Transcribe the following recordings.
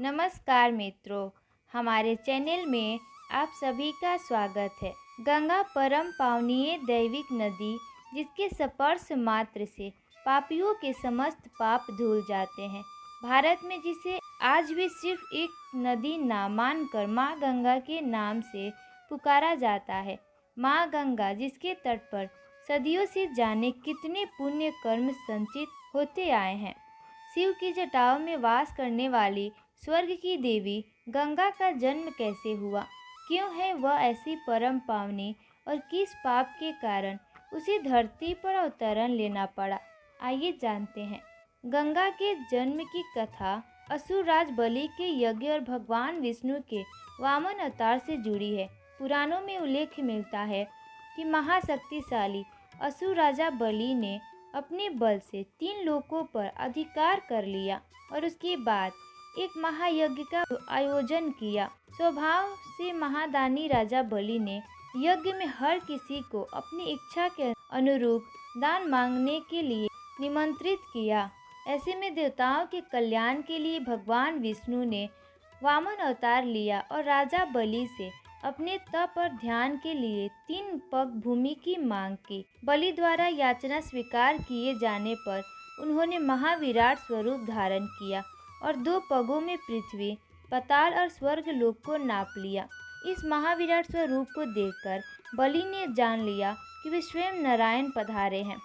नमस्कार मित्रों, हमारे चैनल में आप सभी का स्वागत है। गंगा परम पावनीय दैविक नदी, जिसके स्पर्श मात्र से पापियों के समस्त पाप धुल जाते हैं। भारत में जिसे आज भी सिर्फ एक नदी ना मानकर माँ गंगा के नाम से पुकारा जाता है। माँ गंगा, जिसके तट पर सदियों से जाने कितने पुण्य कर्म संचित होते आए हैं। शिव की जटाओं में वास करने वाली स्वर्ग की देवी गंगा का जन्म कैसे हुआ, क्यों है वह ऐसी परम पावनी और किस पाप के कारण उसे धरती पर अवतरण लेना पड़ा, आइए जानते हैं। गंगा के जन्म की कथा असुरराज बलि के यज्ञ और भगवान विष्णु के वामन अवतार से जुड़ी है। पुराणों में उल्लेख मिलता है कि महाशक्तिशाली असुर राजा बलि ने अपने बल से 3 लोकों पर अधिकार कर लिया और उसके बाद एक महायज्ञ का आयोजन किया। स्वभाव से महादानी राजा बलि ने यज्ञ में हर किसी को अपनी इच्छा के अनुरूप दान मांगने के लिए निमंत्रित किया। ऐसे में देवताओं के कल्याण के लिए भगवान विष्णु ने वामन अवतार लिया और राजा बलि से अपने तप और ध्यान के लिए 3 पग भूमि की मांग की। बलि द्वारा याचना स्वीकार किए जाने पर उन्होंने महाविराट स्वरूप धारण किया और 2 पगों में पृथ्वी, पाताल और स्वर्ग लोक को नाप लिया। इस महाविराट स्वरूप को देखकर बलि ने जान लिया कि वे स्वयं नारायण पधारे हैं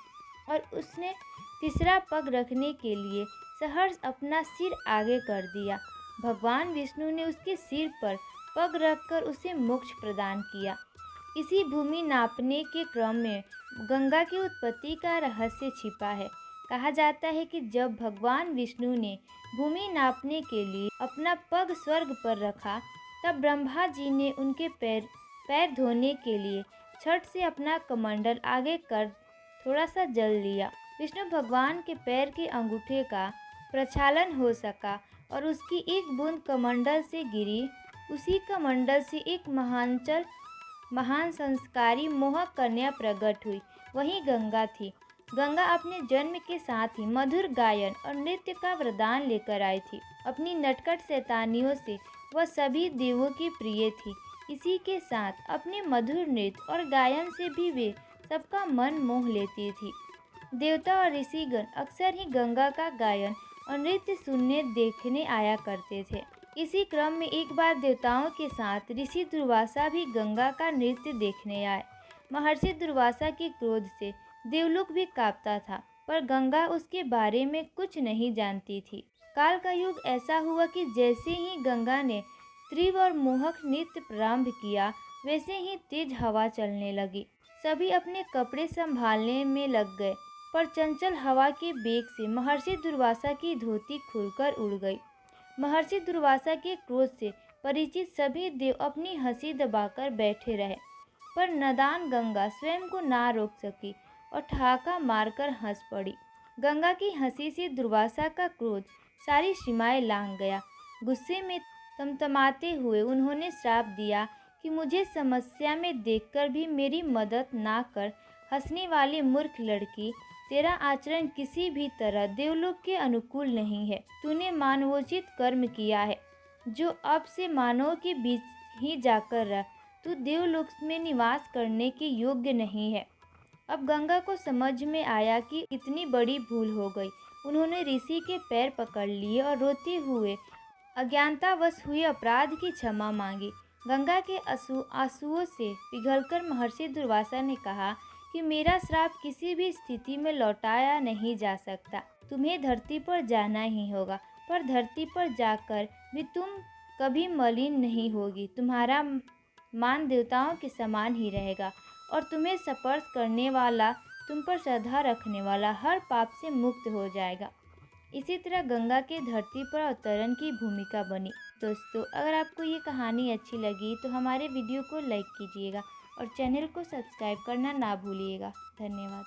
और उसने तीसरा पग रखने के लिए सहर्ष अपना सिर आगे कर दिया। भगवान विष्णु ने उसके सिर पर पग रखकर उसे मोक्ष प्रदान किया। इसी भूमि नापने के क्रम में गंगा की उत्पत्ति का रहस्य छिपा है। कहा जाता है कि जब भगवान विष्णु ने भूमि नापने के लिए अपना पग स्वर्ग पर रखा, तब ब्रह्मा जी ने उनके पैर धोने के लिए छठ से अपना कमंडल आगे कर थोड़ा सा जल लिया। विष्णु भगवान के पैर के अंगूठे का प्रक्षालन हो सका और उसकी एक बूंद कमंडल से गिरी। उसी कमंडल से एक महान संस्कारी मोहक कन्या प्रकट हुई, वही गंगा थी। गंगा अपने जन्म के साथ ही मधुर गायन और नृत्य का वरदान लेकर आई थी। अपनी नटखट शैतानियों से वह सभी देवों की प्रिय थी। इसी के साथ अपने मधुर नृत्य और गायन से भी वे सबका मन मोह लेती थी। देवता और ऋषिगण अक्सर ही गंगा का गायन और नृत्य सुनने देखने आया करते थे। इसी क्रम में एक बार देवताओं के साथ ऋषि दुर्वासा भी गंगा का नृत्य देखने आए। महर्षि दुर्वासा के क्रोध से देवलोक भी कांपता था, पर गंगा उसके बारे में कुछ नहीं जानती थी। काल का युग ऐसा हुआ कि जैसे ही गंगा ने तीव्र और मोहक नृत्य प्रारंभ किया, वैसे ही तेज हवा चलने लगी। सभी अपने कपड़े संभालने में लग गए, पर चंचल हवा के बेग से महर्षि दुर्वासा की धोती खुलकर उड़ गई। महर्षि दुर्वासा के क्रोध से परिचित सभी देव अपनी हंसी दबाकर बैठे रहे, पर नादान गंगा स्वयं को ना रोक सकी और ठहाका मारकर हंस पड़ी। गंगा की हंसी से दुर्वासा का क्रोध सारी सीमाएं लांघ गया। गुस्से में तमतमाते हुए उन्होंने श्राप दिया कि मुझे समस्या में देखकर भी मेरी मदद ना कर हंसने वाली मूर्ख लड़की, तेरा आचरण किसी भी तरह देवलोक के अनुकूल नहीं है। तूने मानवोचित कर्म किया है, जो अब से मानव के बीच ही जाकर रह। तू देवलोक में निवास करने के योग्य नहीं है। अब गंगा को समझ में आया कि इतनी बड़ी भूल हो गई। उन्होंने ऋषि के पैर पकड़ लिए और रोते हुए अज्ञानतावश हुए अपराध की क्षमा मांगी। गंगा के आंसुओं से पिघलकर महर्षि दुर्वासा ने कहा कि मेरा श्राप किसी भी स्थिति में लौटाया नहीं जा सकता। तुम्हें धरती पर जाना ही होगा, पर धरती पर जाकर भी तुम कभी मलिन नहीं होगी। तुम्हारा मान देवताओं के समान ही रहेगा और तुम्हें स्पर्श करने वाला, तुम पर श्रद्धा रखने वाला हर पाप से मुक्त हो जाएगा। इसी तरह गंगा के धरती पर अवतरण की भूमिका बनी। दोस्तों, अगर आपको ये कहानी अच्छी लगी तो हमारे वीडियो को लाइक कीजिएगा और चैनल को सब्सक्राइब करना ना भूलिएगा। धन्यवाद।